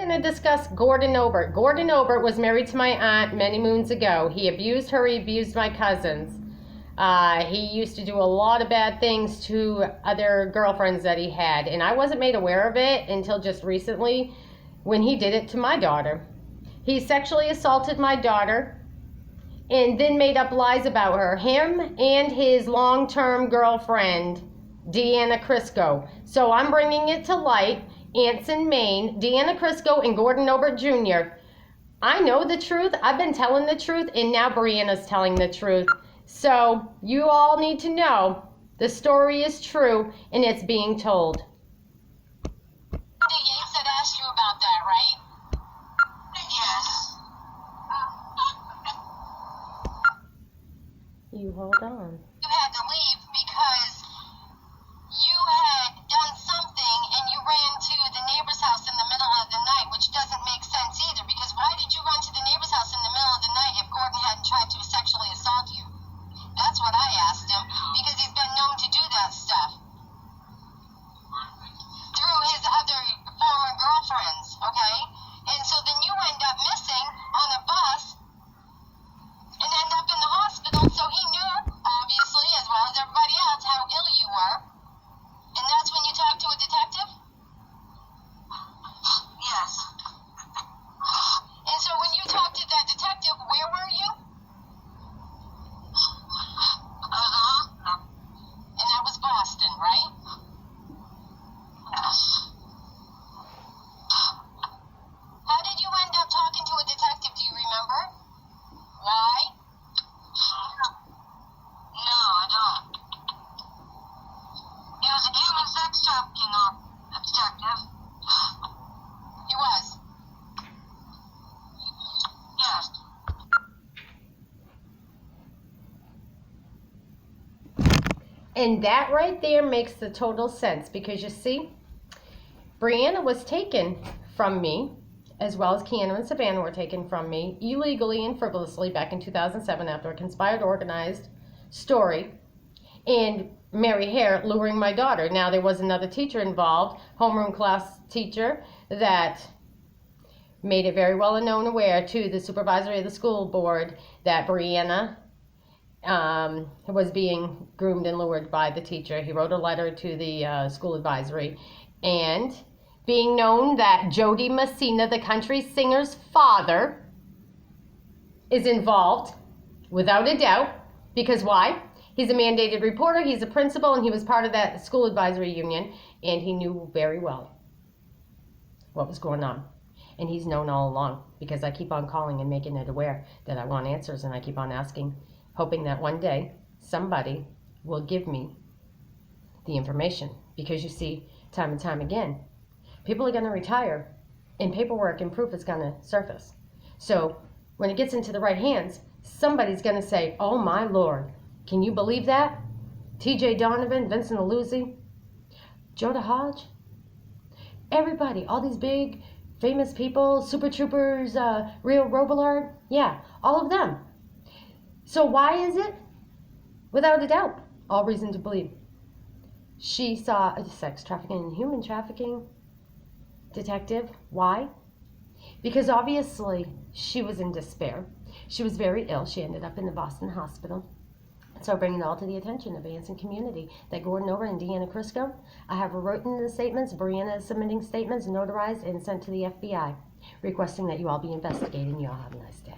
going to discuss Gordon Obert. Gordon Obert was married to my aunt many moons ago. He abused her. He abused my cousins. He used to do a lot of bad things to other girlfriends that he had. And I wasn't made aware of it until just recently when he did it to my daughter. He sexually assaulted my daughter and then made up lies about her. Him and his long-term girlfriend, Deanna Crisco. So I'm bringing it to light. Anson, Maine, Deanna Crisco, and Gordon Obert Jr. I know the truth. I've been telling the truth, and now Brianna's telling the truth. So you all need to know the story is true, and it's being told. Yates had asked you about that, right? Yes. You hold on. You had to leave because you had done something and you ran to the neighbor's house in the middle of the night, which doesn't make sense either, because why did you run to the neighbor's house in the middle of the night if Gordon hadn't tried to sexually assault you? That's what I asked him, because he's been known to do that stuff through his other former girlfriends, okay? And so then you end up missing on a bus and end up in the hospital, so he knew, obviously, as well as everybody else, how ill you were. And that's when you talked to a detective? Yes. And so when you talked to that detective, where were you? And that was Boston, right? Yes. How did you end up talking to a detective? Do you remember? Why? No, I don't. He was a human sex trafficking detective. He was? Yes. And that right there makes the total sense, because you see, Brianna was taken from me, as well as Keanu and Savannah were taken from me illegally and frivolously back in 2007 after a conspired, organized story, and Mary Hare luring my daughter. Now, there was another teacher involved, homeroom class teacher, that made it very well known aware to the supervisory of the school board that Brianna was being groomed and lured by the teacher. He wrote a letter to the school advisory, and being known that Jody Messina, the country singer's father, is involved, without a doubt, because why? He's a mandated reporter, he's a principal, and he was part of that school advisory union, and he knew very well what was going on. And he's known all along, because I keep on calling and making it aware that I want answers, and I keep on asking, hoping that one day somebody will give me the information. Because you see, time and time again, people are going to retire and paperwork and proof is going to surface. So when it gets into the right hands, somebody's going to say, oh my Lord, can you believe that? TJ Donovan, Vincent Aluzzi, Joda Hodge, everybody, all these big famous people, Super Troopers, Rio Robillard, yeah, all of them. So why is it? Without a doubt, all reason to believe. She saw a sex trafficking and human trafficking detective. Why? Because obviously she was in despair. She was very ill. She ended up in the Boston hospital. So bringing it all to the attention of the Anson community that Gordon Obert and Deanna Crisco, I have written the statements. Brianna is submitting statements notarized and sent to the FBI, requesting that you all be investigated. You all have a nice day.